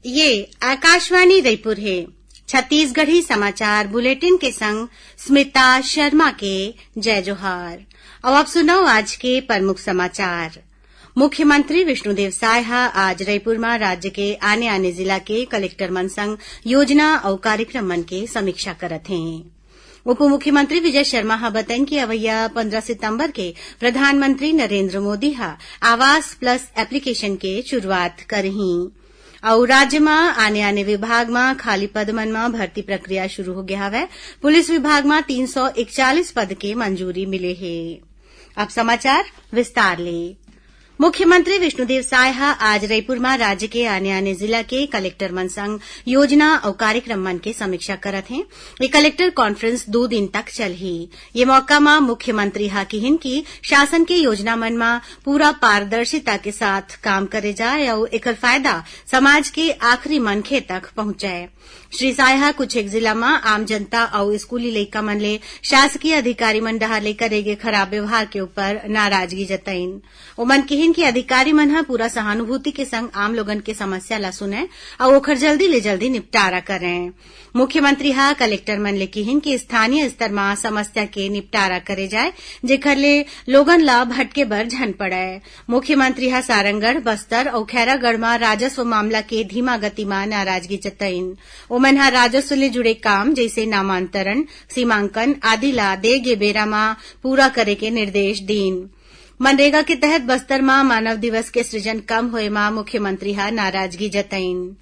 ये आकाशवाणी रायपुर है। छत्तीसगढ़ी समाचार बुलेटिन के संग स्मिता शर्मा के जय जोहार। अब आप सुनो आज के प्रमुख समाचार। मुख्यमंत्री विष्णुदेव साय आज रायपुर में राज्य के आने जिला के कलेक्टर मन संग योजना और कार्यक्रम मन के समीक्षा करत हैं। उप मुख्यमंत्री विजय शर्मा बताइन कि अवैया 15 सितंबर के प्रधानमंत्री नरेंद्र मोदी आवास प्लस एप्लीकेशन के शुरुआत करही और राज्य में आने विभाग में खाली पद मन में भर्ती प्रक्रिया शुरू हो गया है। पुलिस विभाग में 341 पद के मंजूरी मिले है। अब समाचार विस्तार ले। मुख्यमंत्री विष्णुदेव साय आज रायपुर में राज्य के आने जिला के कलेक्टर मन संग योजना और कार्यक्रम मन के समीक्षा करत हैं। ये कलेक्टर कॉन्फ्रेंस 2 दिन तक चलही। ये मौका में मुख्यमंत्री किहिन की शासन के योजना मन में पूरा पारदर्शिता के साथ काम करे जाए और एकर फायदा समाज के आखिरी मनखे तक पहुंचाए। श्री साय कुछ एक जिला में आम जनता और स्कूली लइका मन ले शासकीय अधिकारी मन डहार ले करेगे खराब व्यवहार के ऊपर नाराजगी जताइन। ओमन किहिन की अधिकारी मन पूरा सहानुभूति के संग आम लोगन के समस्या ला सुने और ओखर जल्दी ले जल्दी निपटारा करें। मुख्यमंत्री कलेक्टर मन ले किहिन की स्थानीय स्तर में समस्या के निपटारा करे जाए जेखर ले लोगन ला भटके बर झन पड़े। मुख्यमंत्री सारंगढ़, बस्तर और खैरागढ़ में राजस्व मामला के धीमा गति में नाराजगी जताइन। ओमन राजस्व ले जुड़े काम जैसे नामांतरण, सीमांकन आदि ला देगे बेरा में पूरा करे के निर्देश दीन। मनरेगा के तहत बस्तर में मानव दिवस के सृजन कम होए में मुख्यमंत्री नाराजगी जताइन।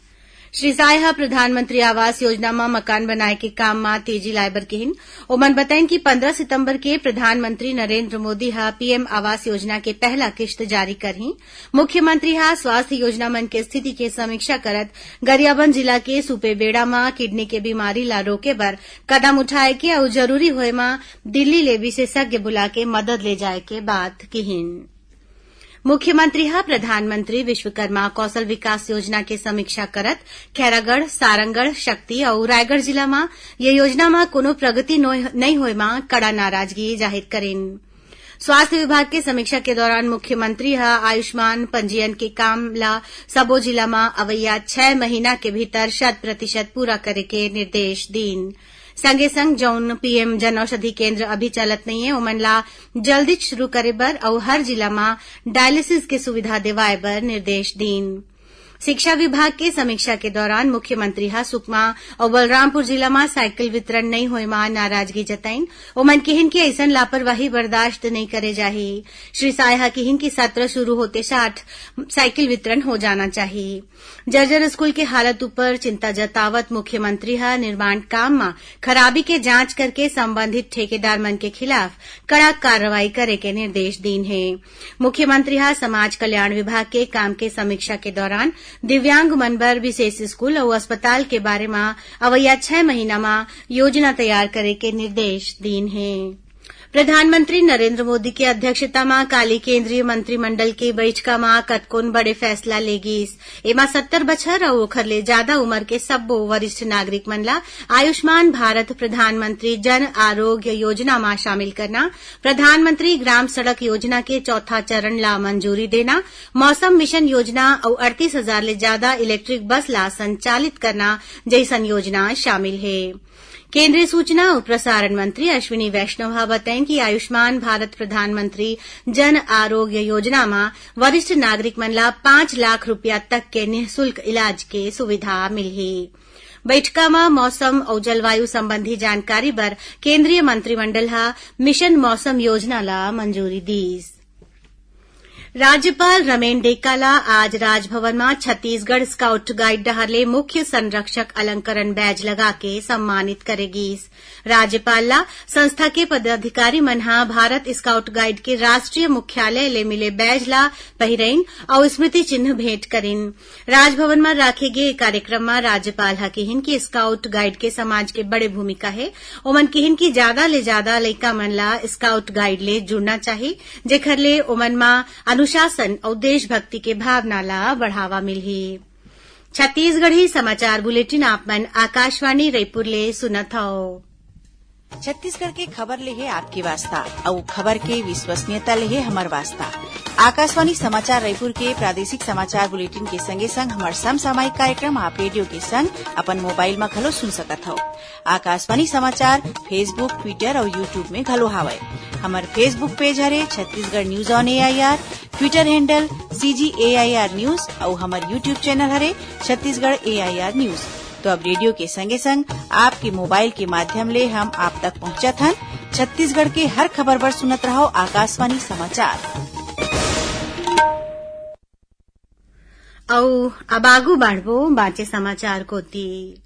श्री साय प्रधानमंत्री आवास योजना में मकान बनाए के काम में तेजी लाए बर केहिन। ओमन बताइन कि 15 सितंबर के प्रधानमंत्री नरेंद्र मोदी पीएम आवास योजना के पहला किश्त जारी करही। मुख्यमंत्री स्वास्थ्य योजना मन के स्थिति के समीक्षा करत गरियाबंद जिला के सुपेबेड़ा में किडनी के बीमारी ला रोके बर कदम उठाए के और जरूरी होए में दिल्ली ले विशेषज्ञ बुला के मदद ले जाए के बात केहिन। मुख्यमंत्री प्रधानमंत्री विश्वकर्मा कौशल विकास योजना के समीक्षा करत खैरागढ़, सारंगढ़, शक्ति और रायगढ़ जिला में ये योजना में कोनो प्रगति नहीं होए में कड़ा नाराजगी जाहिर करेन। स्वास्थ्य विभाग के समीक्षा के दौरान मुख्यमंत्री आयुष्मान पंजीयन के काम ला सबो जिला में अवैया 6 महीना के भीतर 100% पूरा करे के निर्देश दीन। संगे संग जौन पीएम जन औषधि केंद्र अभी चलत नहीं है ओमन ला जल्दी शुरू करे बर और हर जिला में डायलिसिस के सुविधा देवाए बर निर्देश दीन। शिक्षा विभाग के समीक्षा के दौरान मुख्यमंत्री सुकमा और बलरामपुर जिला में साइकिल वितरण नहीं होए में नाराजगी जताइन। ओमन किहिन की ऐसन लापरवाही बर्दाश्त नहीं करे जाही। श्री साय किहिन की सत्र शुरू होते 60 साइकिल वितरण हो जाना चाहिए। जर्जर स्कूल के हालत ऊपर चिंता जतावत मुख्यमंत्री निर्माण काम में खराबी के जांच करके संबंधित ठेकेदार मन के खिलाफ कड़ा कार्रवाई करे के निर्देश दीन है। मुख्यमंत्री समाज कल्याण विभाग के काम के समीक्षा के दौरान दिव्यांग मन बर विशेष स्कूल और अस्पताल के बारे में अवैया 6 महीना में योजना तैयार करे के निर्देश दीन है। प्रधानमंत्री नरेंद्र मोदी की अध्यक्षता में काली केंद्रीय मंत्रिमंडल की बैठका में कतकोन बड़े फैसला लेगीस। एमा 70 बछर और ओखर ले ज्यादा उम्र के सब्बो वरिष्ठ नागरिक मन ला आयुष्मान भारत प्रधानमंत्री जन आरोग्य योजना में शामिल करना, प्रधानमंत्री ग्राम सड़क योजना के 4था चरण ला मंजूरी देना, मौसम मिशन योजना और 38,000 ले ज्यादा इलेक्ट्रिक बस ला संचालित करना जैसन योजना शामिल है। केंद्रीय सूचना और प्रसारण मंत्री अश्विनी वैष्णव बताएं कि आयुष्मान भारत प्रधानमंत्री जन आरोग्य योजना में वरिष्ठ नागरिक मन ला 5 लाख रुपया तक के निःशुल्क इलाज के सुविधा मिलही। बैठका में मौसम और जलवायु संबंधी जानकारी बर केंद्रीय मंत्रिमंडल मिशन मौसम योजना ला मंजूरी दीस। राज्यपाल रमेन डेकाला आज राजभवन में छत्तीसगढ़ स्काउट गाइड डहरले मुख्य संरक्षक अलंकरण बैज लगा के सम्मानित करेगी। राज्यपाल ला संस्था के पदाधिकारी मन भारत स्काउट गाइड के राष्ट्रीय मुख्यालय ले मिले बैज ला पहिरइन और स्मृति चिन्ह भेंट करिन। राजभवन में राखे गए कार्यक्रम में राज्यपाल किहिन की स्काउट गाइड के समाज के बड़े भूमिका है। ओमन किहिन की ज्यादा ले ज्यादा लइका मन ला स्काउट गाइड ले जुड़ना चाहिए जेखर ले ओमन में अनुशासन और देशभक्ति के भावना ला बढ़ावा मिलही। छत्तीसगढ़ी समाचार बुलेटिन आप मन आकाशवाणी रायपुर ले सुनत हओ। छत्तीसगढ़ के खबर ले है आपके वास्ता और खबर के विश्वसनीयता ले है हमार वास्ता। आकाशवाणी समाचार रायपुर के प्रादेशिक समाचार बुलेटिन के संगे संग हमार समसामयिक कार्यक्रम आप रेडियो के संग अपन मोबाइल में घलो सुन सकत हो। आकाशवाणी समाचार फेसबुक, ट्विटर और यूट्यूब में घलो हावय। हमार फेसबुक पेज हरे Chhattisgarh news on AIR, Twitter handle CGAIR news और हमार यूट्यूब चैनल हरे छत्तीसगढ़ AIR न्यूज। तो अब रेडियो के संगे संग आपके मोबाइल के माध्यम ले हम आप तक पहुंचत हन। छत्तीसगढ़ के हर खबर पर सुनत रहो आकाशवाणी समाचार। अब आगू बढ़बो बाँचे समाचार को ती।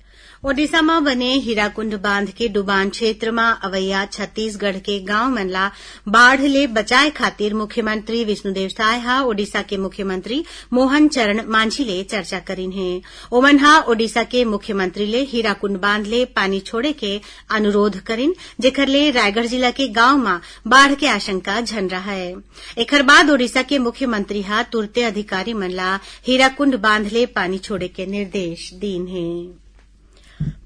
ओडिशा में बने हीराकुंड बांध के डुबान क्षेत्र में अवैया छत्तीसगढ़ के गांव मन ला बाढ़ ले बचाए खातिर मुख्यमंत्री विष्णुदेव साय हा ओडिशा के मुख्यमंत्री मोहन चरण मांझी ले चर्चा करीन है। ओमन हा ओडिशा के मुख्यमंत्री ले हीराकुंड बांध ले पानी छोड़े के अनुरोध करीन, जेकर ले रायगढ़ जिला के गांव में बाढ़ के आशंका झन रहा है। एकर बाद ओडिशा के मुख्यमंत्री हा तुरते अधिकारी मन ला हीराकुंड बांध ले पानी छोड़े के निर्देश दीन है।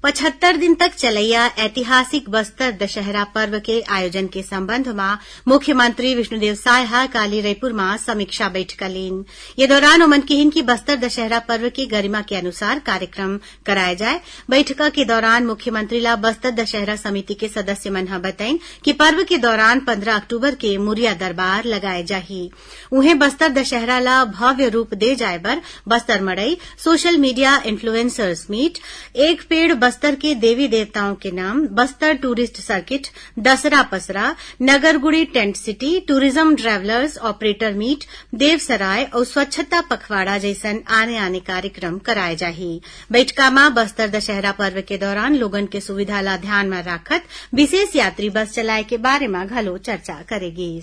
75 दिन तक चलैया ऐतिहासिक बस्तर दशहरा पर्व के आयोजन के संबंध में मुख्यमंत्री विष्णुदेव साय हा काली रायपुर में समीक्षा बैठक लीन। ये दौरान ओमन किहिन की बस्तर दशहरा पर्व की गरिमा के अनुसार कार्यक्रम कराया जाए। बैठक के दौरान मुख्यमंत्री ला बस्तर दशहरा समिति के सदस्य मन हा बताइन कि पर्व के दौरान 15 अक्टूबर के मुरिया दरबार लगाए जाही। उन्हें बस्तर दशहरा ला भव्य रूप दे जाए बर बस्तर मड़ई, सोशल मीडिया इन्फ्लुएंसर्स मीट, एक पेड़ बस्तर के देवी देवताओं के नाम, बस्तर टूरिस्ट सर्किट, दसरा पसरा, नगरगुड़ी tent city, tourism travellers operator meet, देवसराय और स्वच्छता पखवाड़ा जैसन आने कार्यक्रम कराए जाही। बैठका में बस्तर दशहरा पर्व के दौरान लोगन के सुविधा ला ध्यान में राखत विशेष यात्री बस चलाए के बारे में घलो चर्चा करेगी।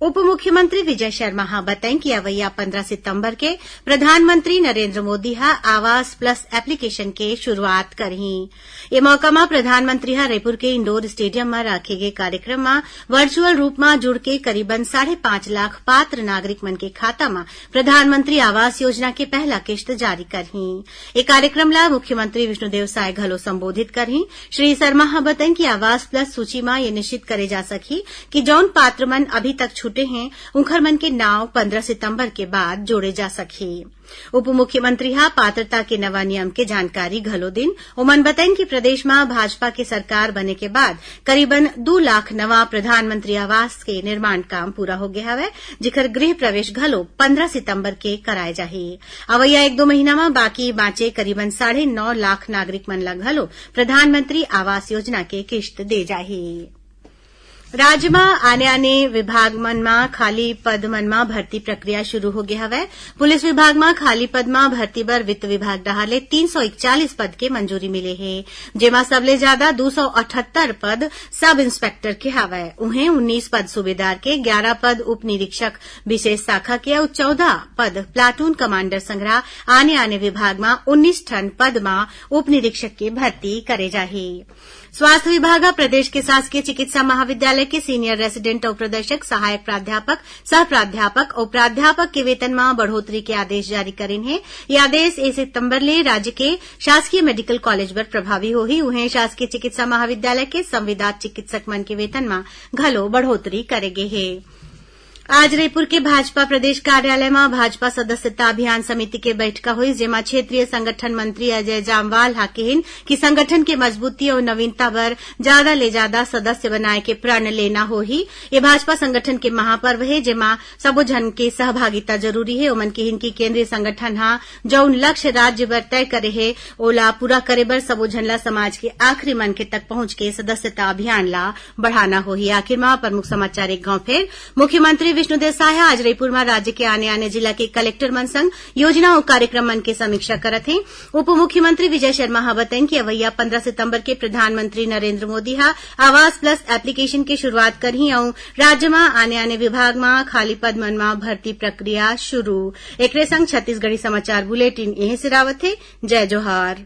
उप मुख्यमंत्री विजय शर्मा हा बताएं कि अवैया 15 सितंबर के प्रधानमंत्री नरेंद्र मोदी हा आवास प्लस एप्लीकेशन के शुरुआत करही। ये मौका में प्रधानमंत्री हा रायपुर के इंडोर स्टेडियम में रखे गए कार्यक्रम में वर्चुअल रूप में जुड़ के करीबन 5.5 लाख पात्र नागरिक मन के खाता में प्रधानमंत्री आवास योजना के पहला किस्त जारी करही। ये कार्यक्रम ला मुख्यमंत्री विष्णुदेव साय घलो संबोधित करही। श्री शर्मा हा बताएं कि आवास प्लस सूची में ये निश्चित करे जा सकी कि जौन पात्र मन अभी तक छूटे हैं उनखर मन के नाव 15 सितंबर के बाद जोड़े जा सके। उप मुख्यमंत्री हा पात्रता के नवा नियम के जानकारी घलो दिन। ओमन बताइन कि प्रदेश में भाजपा के सरकार बने के बाद करीबन 2 लाख नवा प्रधानमंत्री आवास के निर्माण काम पूरा हो गया है, जिकर गृह प्रवेश घलो 15 सितंबर के कराए जाही। अवैया 1-2 महीना में बाकी बाँचे करीबन 9.5 लाख नागरिक मन ला घलो प्रधानमंत्री आवास योजना के किस्त दे जाही। राज्य में आने विभाग मन में खाली पद मन में भर्ती प्रक्रिया शुरू हो गया है। पुलिस विभाग में खाली पद में भर्ती बर वित्त विभाग डहाले 341 पद के मंजूरी मिले है, जेमा सबले ज्यादा 278 पद सब इंस्पेक्टर के हवै। उन्हें 19 पद सूबेदार के, 11 पद उप निरीक्षक विशेष शाखा के और 14 पद प्लाटून कमांडर संग्रह आने विभाग में 19 ठन पद में उप निरीक्षक के भर्ती करे जाही। स्वास्थ्य विभाग प्रदेश के शासकीय चिकित्सा महाविद्यालय के सीनियर रेसिडेंट और प्रदर्शक, सहायक प्राध्यापक, सह प्राध्यापक और प्राध्यापक के वेतन में बढ़ोतरी के आदेश जारी करेन है। ये आदेश 1 सितंबर ले राज्य के शासकीय मेडिकल कॉलेज पर प्रभावी होही। उन्हें शासकीय चिकित्सा महाविद्यालय के संविदा चिकित्सक मन के वेतन में घलो बढ़ोतरी करेगे है। आज रायपुर के भाजपा प्रदेश कार्यालय में भाजपा सदस्यता अभियान समिति के बैठक हुई, जेमा क्षेत्रीय संगठन मंत्री अजय जामवाल हा कहिन कि संगठन के मजबूती और नवीनता बर ज्यादा ले ज्यादा सदस्य बनाए के प्रण लेना होही। ये भाजपा संगठन के महापर्व है, जेमा सबो जन के सहभागिता जरूरी है। ओमन कहिन की केंद्रीय संगठन हा जौन लक्ष्य राज्य बर तय करे है ओला पूरा करे बर सबो जन ला समाज के आखिरी मनखे तक पहुंच के सदस्यता अभियान ला बढ़ाना होही। आखिर में प्रमुख समाचार एक गांव फेर मुख्यमंत्री विष्णुदेव साय आज रायपुर में राज्य के आने जिला के कलेक्टर मन संग योजना और कार्यक्रम मन के समीक्षा करत हैं। उप मुख्यमंत्री विजय शर्मा हा बताइन कि अवैया 15 सितंबर के प्रधानमंत्री नरेंद्र मोदी हा आवास प्लस एप्लीकेशन की शुरुआत करही और राज्य में आने विभाग में खाली पद मन में भर्ती प्रक्रिया शुरू। एकरे संग छत्तीसगढ़ी समाचार बुलेटिन यहीं से रावत है। जय जोहार।